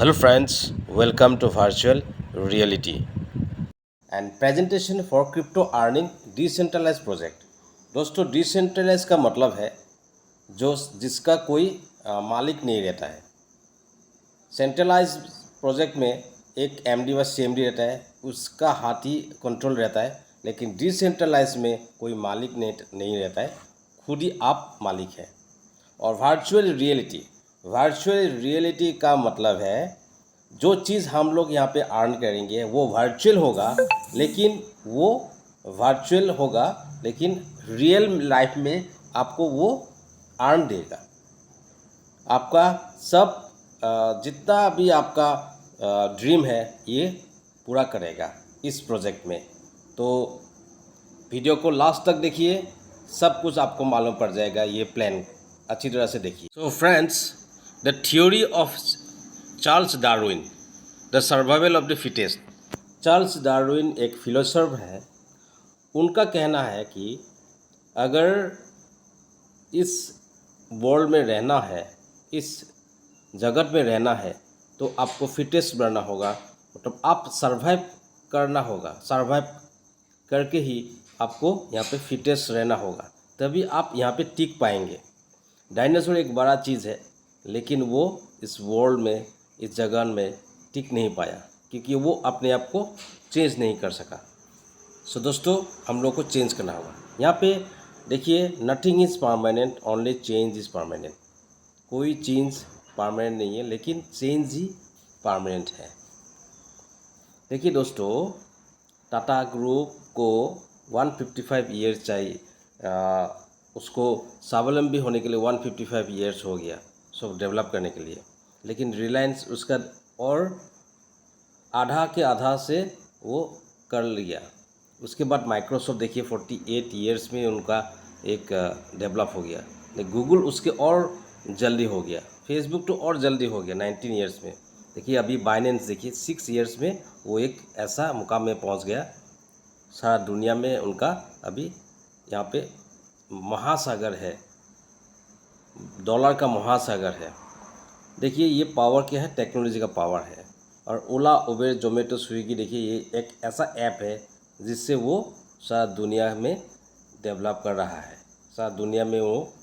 Hello friends, welcome to virtual reality and presentation for crypto earning decentralized project। दोस्तों decentralise का मतलब है जो जिसका कोई मालिक नहीं रहता है। सेंट्रलाइज प्रोजेक्ट में एक एमडी व सीएमडी रहता है, उसका हाथ ही कंट्रोल रहता है। लेकिन डिसेंट्रलाइज में कोई मालिक नहीं रहता है, खुद ही आप मालिक हैं। और वर्चुअल रियलिटी का मतलब है जो चीज़ हम लोग यहाँ पे अर्न करेंगे वो वर्चुअल होगा लेकिन रियल लाइफ में आपको वो अर्न देगा। आपका सब जितना भी आपका ड्रीम है ये पूरा करेगा इस प्रोजेक्ट में। तो वीडियो को लास्ट तक देखिए, सब कुछ आपको मालूम पड़ जाएगा। ये प्लान अच्छी तरह से देखिए। So friends, the theory of Charles Darwin, the survival of the fittest. Charles Darwin एक फिलोसोफर है। उनका कहना है कि अगर इस वर्ल्ड में रहना है, इस जगत में रहना है, तो आपको फिटेस्ट बनना होगा। मतलब आप सर्वाइव करना होगा, सर्वाइव करके ही आपको यहाँ पे फिटेस्ट रहना होगा, तभी आप यहाँ पे टिक पाएंगे। डायनासोर एक बड़ा चीज़ है लेकिन वो इस वर्ल्ड में, इस जगह में टिक नहीं पाया क्योंकि वो अपने आप को चेंज नहीं कर सका। सो दोस्तों, हम लोग को चेंज करना होगा। यहाँ पे देखिए, nothing is permanent, only change is permanent. कोई चेंज परमानेंट नहीं है लेकिन चेंज ही परमानेंट है। देखिए दोस्तों, टाटा ग्रुप को 155 ईयर्स चाहिए, उसको स्वावलंबी होने के लिए 155 ईयर्स हो गया सब डेवलप करने के लिए। लेकिन रिलायंस उसका और आधा के आधा से वो कर लिया। उसके बाद माइक्रोसॉफ्ट देखिए 48 ईयर्स में उनका एक डेवलप हो गया। गूगल उसके और जल्दी हो गया। फेसबुक तो और जल्दी हो गया 19 ईयर्स में। देखिए अभी बाइनेंस देखिए 6 ईयर्स में वो एक ऐसा मुकाम में पहुंच गया। सारा दुनिया में उनका अभी यहाँ पे महासागर है, डॉलर का महासागर है। देखिए ये पावर क्या है, टेक्नोलॉजी का पावर है। और ओला, उबेर, जोमेटो, स्विगी देखिए ये एक ऐसा ऐप है जिससे वो सारा दुनिया में डेवलप कर रहा है, सारा दुनिया में वो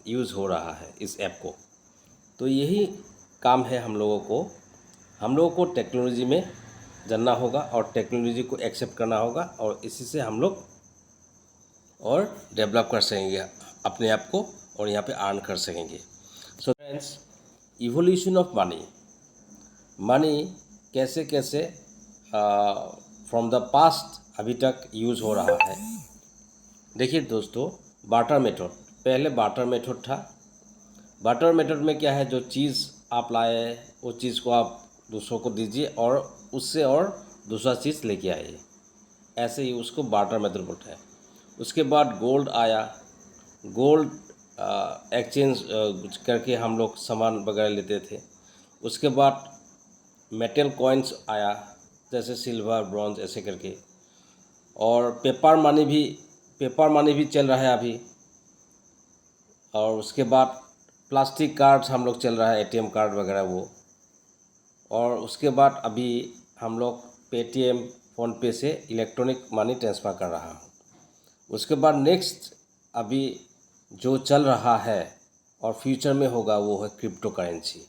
यूज़ हो रहा है इस ऐप को। तो यही काम है हम लोगों को टेक्नोलॉजी में जानना होगा और टेक्नोलॉजी को एक्सेप्ट करना होगा और इसी से हम लोग और डेवलप कर सकेंगे अपने आप को और यहाँ पे अर्न कर सकेंगे। So friends, evolution of money कैसे कैसे फ्रॉम द पास्ट अभी तक यूज़ हो रहा है। देखिए दोस्तों, बार्टर मेथड, पहले बार्टर मेथड था। बार्टर मेथड में क्या है, जो चीज़ आप लाए वो चीज़ को आप दूसरों को दीजिए और उससे और दूसरा चीज़ लेके आइए, ऐसे ही उसको बार्टर मेथड बोलते हैं। उसके बाद गोल्ड आया, गोल्ड एक्सचेंज करके हम लोग सामान वगैरह लेते थे। उसके बाद मेटल कॉइन्स आया, जैसे सिल्वर, ब्रॉन्ज ऐसे करके। और पेपर मनी भी चल रहा है अभी। और उसके बाद प्लास्टिक कार्ड्स हम लोग चल रहा है, एटीएम कार्ड वगैरह वो। और उसके बाद अभी हम लोग पेटीएम, फ़ोनपे से इलेक्ट्रॉनिक मनी ट्रांसफ़र कर रहा हूँ। उसके बाद नेक्स्ट अभी जो चल रहा है और फ्यूचर में होगा वो है क्रिप्टो करेंसी।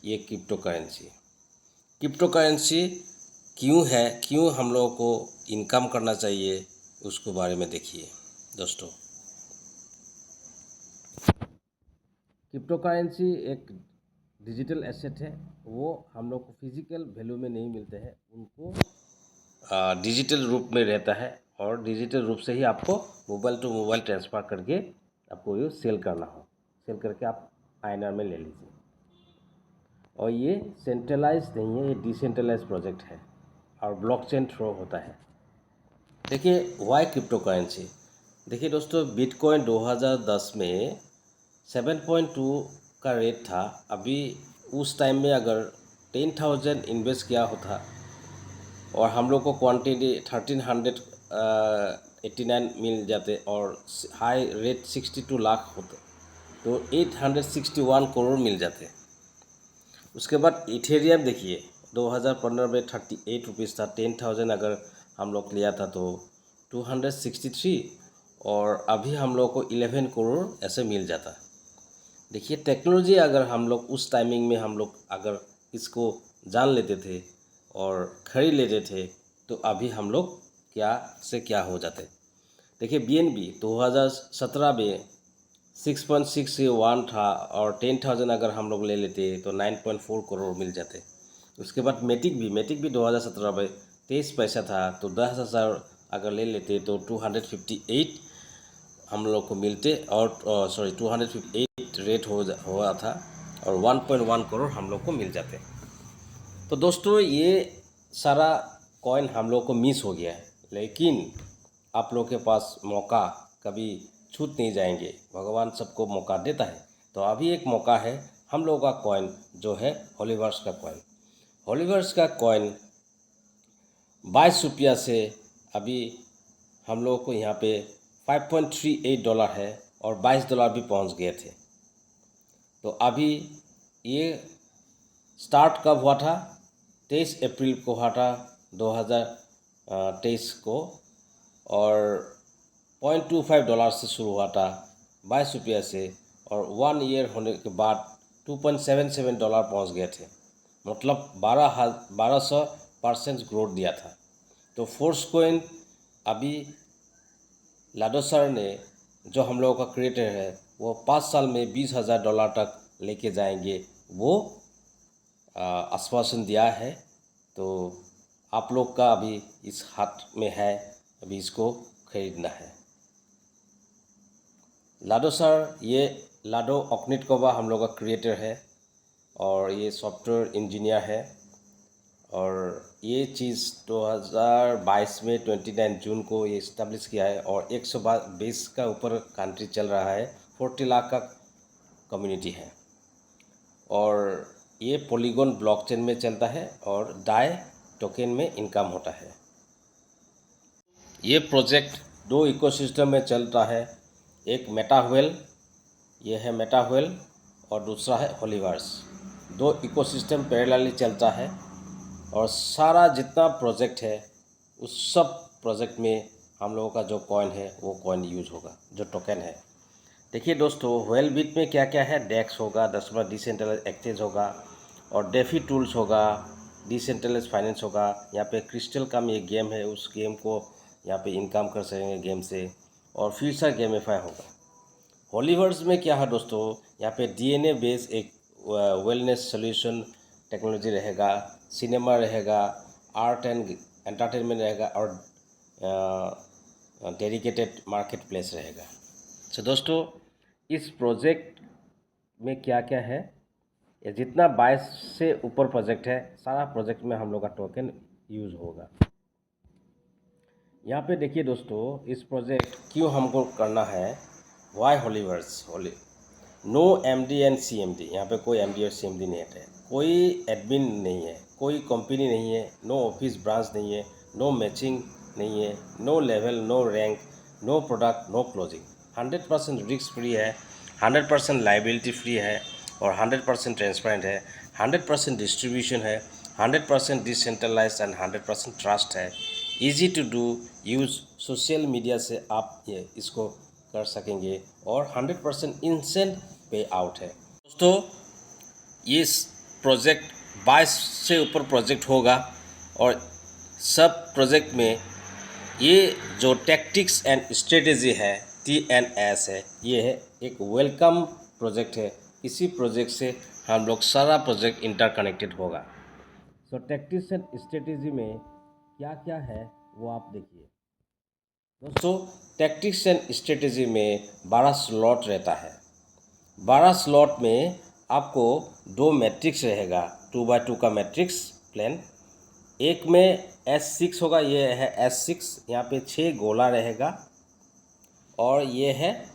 ये क्रिप्टो करेंसी क्यों है, क्यों हम लोगों को इनकम करना चाहिए, उसके बारे में देखिए दोस्तों। क्रिप्टो करेंसी एक डिजिटल एसेट है, वो हम लोग को फिजिकल वैल्यू में नहीं मिलते हैं, उनको डिजिटल रूप में रहता है और डिजिटल रूप से ही आपको मोबाइल टू मोबाइल ट्रांसफ़र करके आपको ये सेल करना हो, सेल करके आप आईएनआर में ले लीजिए। और ये सेंट्रलाइज नहीं है, ये डिसेंट्रलाइज प्रोजेक्ट है और ब्लॉकचेन थ्रू होता है। देखिए वाई क्रिप्टो करेंसी। देखिए दोस्तों, बिटकॉइन 2010 में 7.2 का रेट था। अभी उस टाइम में अगर 10,000 इन्वेस्ट किया होता और हम लोग को क्वांटिटी 1389 मिल जाते और हाई रेट 62 लाख होते तो 861 करोड़ मिल जाते। उसके बाद इथेरियम देखिए 2015 में 38 रुपीज़ था। 10,000 अगर हम लोग लिया था तो 263, और अभी हम लोग को 11 करोड़ ऐसे मिल जाता। देखिए टेक्नोलॉजी अगर हम लोग उस टाइमिंग में हम लोग अगर इसको जान लेते थे और खरीद लेते थे तो अभी हम लोग क्या से क्या हो जाते। देखिए BNB 2017 में 6.61 था, और 10,000 अगर हम लोग ले लेते तो 9.4 करोड़ मिल जाते। उसके बाद मेटिक भी 2017 में 23 पैसा था, तो 10,000 अगर ले लेते तो 258 हम लोग को मिलते, और 258 रेट हुआ था, और 1.1 करोड़ हम लोग को मिल जाते। तो दोस्तों ये सारा कॉइन हम लोग को मिस हो गया है, लेकिन आप लोग के पास मौका कभी छूट नहीं जाएंगे, भगवान सबको मौका देता है। तो अभी एक मौका है, हम लोग का कॉइन जो है होलीवर्स का कॉइन। होलीवर्स का कॉइन 22 रुपया से अभी हम लोग को यहाँ पे $5.38 है, और $22 भी पहुँच गए थे। तो अभी ये स्टार्ट कब हुआ था? 23 अप्रैल को हुआ था 2023 को, और $0.25 से शुरू हुआ था 22 रुपया से, और 1 ईयर होने के बाद $2.77 पहुँच गए थे। मतलब 1200% ग्रोथ दिया था। तो फोर्स कॉइन अभी लाडो सर ने, जो हम लोगों का क्रिएटर है, वो 5 साल में $20,000 तक लेके जाएंगे, वो आश्वासन दिया है। तो आप लोग का अभी इस हाथ में है, अभी इसको खरीदना है। लाडो सर, ये लाडो ऑक्निटकोवा हम लोग का क्रिएटर है, और ये सॉफ्टवेयर इंजीनियर है, और ये चीज़ 2022 में 29 जून को ये इस्टेब्लिश किया है, और 120 का ऊपर कंट्री चल रहा है, 40 लाख का कम्युनिटी है, और ये पॉलीगॉन ब्लॉकचेन में चलता है, और डाई टोकन में इनकम होता है। ये प्रोजेक्ट 2 इकोसिस्टम में चलता है, एक मेटावेल, ये है मेटावेल, और दूसरा है होलीवर्स। 2 इकोसिस्टम पैरेलली चलता है, और सारा जितना प्रोजेक्ट है उस सब प्रोजेक्ट में हम लोगों का जो कॉइन है वो कॉइन यूज होगा, जो टोकन है। देखिए दोस्तों, वेलबिट में क्या क्या है? डेक्स होगा, 10वां डिसेंट्रलाइज एक्सचेंज होगा, और डेफी टूल्स होगा, डिसेंट्रलाइज फाइनेंस होगा। यहाँ पे क्रिस्टल का ये गेम है, उस गेम को यहाँ पे इनकम कर सकेंगे गेम से, और फ्यूचर गेमिफाई होगा। होलीवर्स में क्या है दोस्तों? यहाँ पे DNA बेस्ड एक वेलनेस सोल्यूशन टेक्नोलॉजी रहेगा, सिनेमा रहेगा, आर्ट एंड एंटरटेनमेंट रहेगा, और डेडिकेटेड मार्केट प्लेस रहेगा। तो दोस्तों, इस प्रोजेक्ट में क्या क्या है? ये जितना 22 से ऊपर प्रोजेक्ट है, सारा प्रोजेक्ट में हम लोग का टोकन यूज़ होगा। यहाँ पे देखिए दोस्तों, इस प्रोजेक्ट क्यों हमको करना है, वाई होलीवर्स नो MD एंड CMD। यहाँ पे कोई MD और CMD नहीं है, कोई एडमिन नहीं है, कोई कंपनी नहीं है, नो ऑफिस ब्रांच नहीं है, नो मैचिंग नहीं है, no level, no rank, no product, no closing. 100% risk free है, 100% लाइबिलिटी फ्री है, और 100% ट्रांसपेरेंट है, 100% डिस्ट्रीब्यूशन है, 100% डिसेंट्रलाइज्ड एंड 100% ट्रस्ट है। Easy to do use, social media से आप ये इसको कर सकेंगे, और 100% इंस्टेंट पे आउट है। दोस्तों, ये प्रोजेक्ट 22 से ऊपर प्रोजेक्ट होगा, और सब प्रोजेक्ट में ये जो टैक्टिक्स एंड स्ट्रेटेजी है, TNS है, ये है एक वेलकम प्रोजेक्ट है। इसी प्रोजेक्ट से हम लोग सारा प्रोजेक्ट इंटरकनेक्टेड होगा। सो टैक्टिक्स एंड स्ट्रेटेजी में क्या क्या है वो आप देखिए दोस्तों। टैक्टिक्स एंड स्ट्रेटेजी में 12 स्लॉट रहता है। 12 स्लॉट में आपको 2 मैट्रिक्स रहेगा, 2x2 का मैट्रिक्स प्लेन। एक में S6 होगा, ये है S6, यहाँ पे 6 गोला रहेगा, और ये है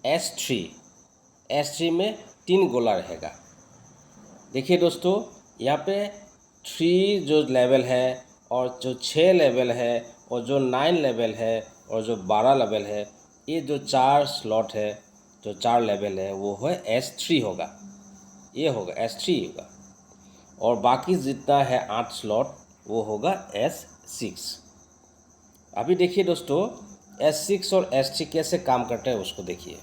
S3 में 3 गोला रहेगा। देखिए दोस्तों, यहाँ पे 3 जो लेवल है, और जो 6 लेवल है, और जो 9 लेवल है, और जो 12 लेवल है, ये जो 4 स्लॉट है, जो 4 लेवल है, वो है S3 होगा, ये होगा S3 होगा। और बाकी जितना है 8 स्लॉट वो होगा S6। अभी देखिए दोस्तों, S6 और S3 कैसे काम करते हैं उसको देखिए।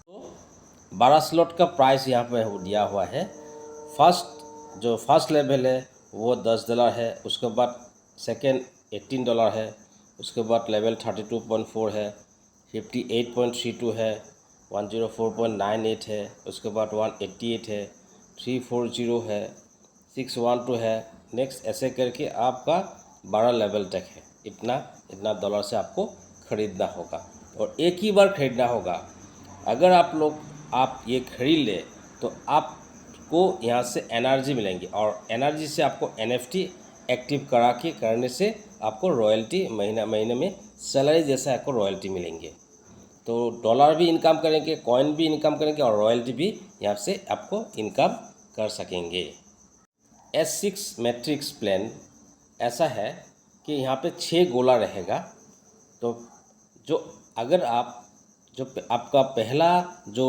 तो 12 स्लॉट का प्राइस यहाँ पे दिया हुआ है। फर्स्ट लेवल है वो $10 है, उसके बाद सेकेंड $18 है, उसके बाद लेवल 32.4 है, 58.32 है, 104.98 है, उसके बाद 188 है, 340 है, 612 है। नेक्स्ट ऐसे करके आपका 12 लेवल तक है। इतना डॉलर से आपको ख़रीदना होगा और एक ही बार ख़रीदना होगा। अगर आप ये खरीद ले तो आपको यहाँ से एनर्जी मिलेंगी और एनर्जी से आपको NFT एक्टिव करने से आपको रॉयल्टी महीने में सैलरी जैसा आपको रॉयल्टी मिलेंगे। तो डॉलर भी इनकम करेंगे, कॉइन भी इनकम करेंगे और रॉयल्टी भी यहाँ से आपको इनकम कर सकेंगे। S6 मैट्रिक्स प्लान ऐसा है कि यहाँ पे 6 गोला रहेगा। तो जो अगर आपका पहला जो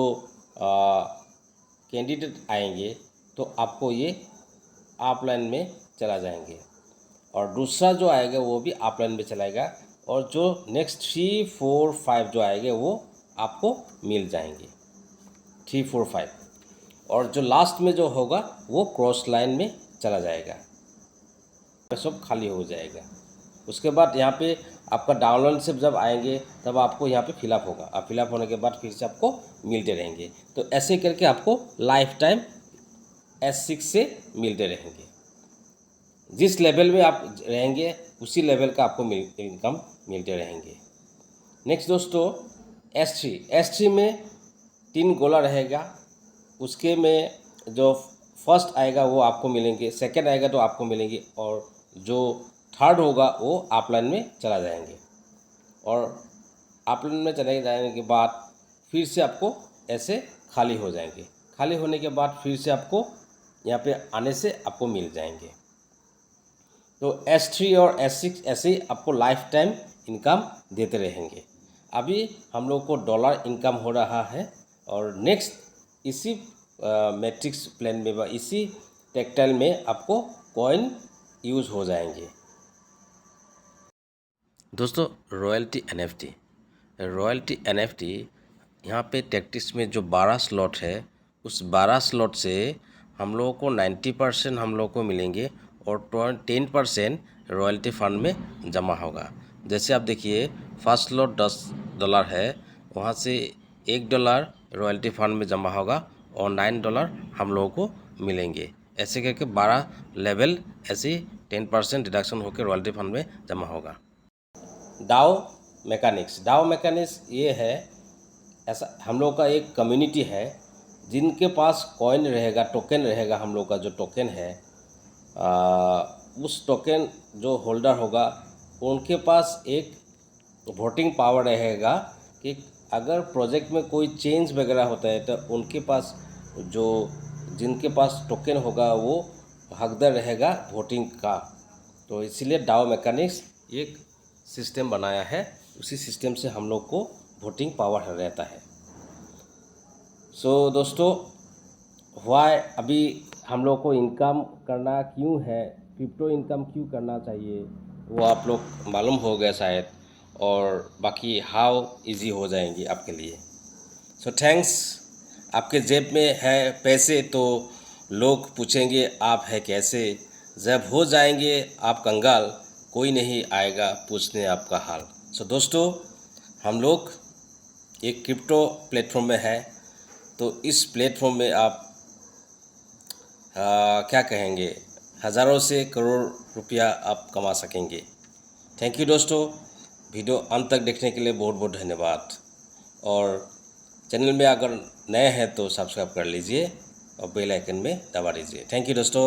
कैंडिडेट आएंगे तो आपको ये ऑफलाइन में चला जाएंगे और दूसरा जो आएगा वो भी ऑफलाइन में चलाएगा और जो नेक्स्ट 3, 4, 5 जो आएंगे वो आपको मिल जाएंगे 3, 4, 5 और जो लास्ट में जो होगा वो क्रॉस लाइन में चला जाएगा, सब खाली हो जाएगा। उसके बाद यहाँ पे आपका डाउनलोड से जब आएंगे तब आपको यहाँ पे फिलअप होगा और फिलअप होने के बाद फिर से आपको मिलते रहेंगे। तो ऐसे करके आपको लाइफ टाइम S6 से मिलते रहेंगे। जिस लेवल में आप रहेंगे उसी लेवल का आपको इनकम मिलते रहेंगे। नेक्स्ट दोस्तों S3 में 3 गोला रहेगा। उसके में जो फर्स्ट आएगा वो आपको मिलेंगे, सेकंड आएगा तो आपको मिलेंगे और जो थर्ड होगा वो ऑफलाइन में चला जाएंगे और ऑफलाइन में चले जाने के बाद फिर से आपको ऐसे खाली हो जाएंगे। खाली होने के बाद फिर से आपको यहाँ पे आने से आपको मिल जाएंगे। तो S3 और S6 ऐसे ही आपको लाइफ टाइम इनकम देते रहेंगे। अभी हम लोग को डॉलर इनकम हो रहा है और नेक्स्ट इसी मैट्रिक्स प्लान में इसी टेक्टाइल में आपको कॉइन यूज़ हो जाएंगे। दोस्तों रॉयल्टी NFT यहाँ पे टैक्टिक्स में जो 12 स्लॉट है उस 12 स्लॉट से हम लोगों को 90% हम लोग को मिलेंगे और 10% रॉयल्टी फंड में जमा होगा। जैसे आप देखिए फर्स्ट स्लॉट $10 है, वहाँ से $1 रॉयल्टी फंड में जमा होगा और $9 हम लोगों को मिलेंगे। ऐसे करके 12 लेवल ऐसे 10% डिडक्शन होकर रॉयल्टी फंड में जमा होगा। डाओ मैकेनिक्स ये है, ऐसा हम लोग का एक कम्युनिटी है जिनके पास कॉइन रहेगा, टोकन रहेगा। हम लोग का जो टोकन है उस टोकन जो होल्डर होगा उनके पास एक वोटिंग पावर रहेगा कि अगर प्रोजेक्ट में कोई चेंज वगैरह होता है तो उनके पास जिनके पास टोकन होगा वो हकदार रहेगा वोटिंग का। तो इसीलिए डाओ मैकेनिक्स एक सिस्टम बनाया है, उसी सिस्टम से हम लोग को वोटिंग पावर रहता है। सो दोस्तों अभी हम लोग को इनकम करना क्यों है, क्रिप्टो इनकम क्यों करना चाहिए वो आप लोग मालूम हो गया शायद, और बाकी हाउ इजी हो जाएंगी आपके लिए। So thanks. आपके जेब में है पैसे तो लोग पूछेंगे आप है कैसे, जब हो जाएंगे आप कंगाल कोई नहीं आएगा पूछने आपका हाल। सो दोस्तों हम लोग एक क्रिप्टो प्लेटफॉर्म में है, तो इस प्लेटफॉर्म में आप क्या कहेंगे, हज़ारों से करोड़ रुपया आप कमा सकेंगे। थैंक यू दोस्तों, वीडियो अंत तक देखने के लिए बहुत बहुत धन्यवाद। और चैनल में अगर नए हैं तो सब्सक्राइब कर लीजिए और बेल आइकन में दबा दीजिए। थैंक यू दोस्तों।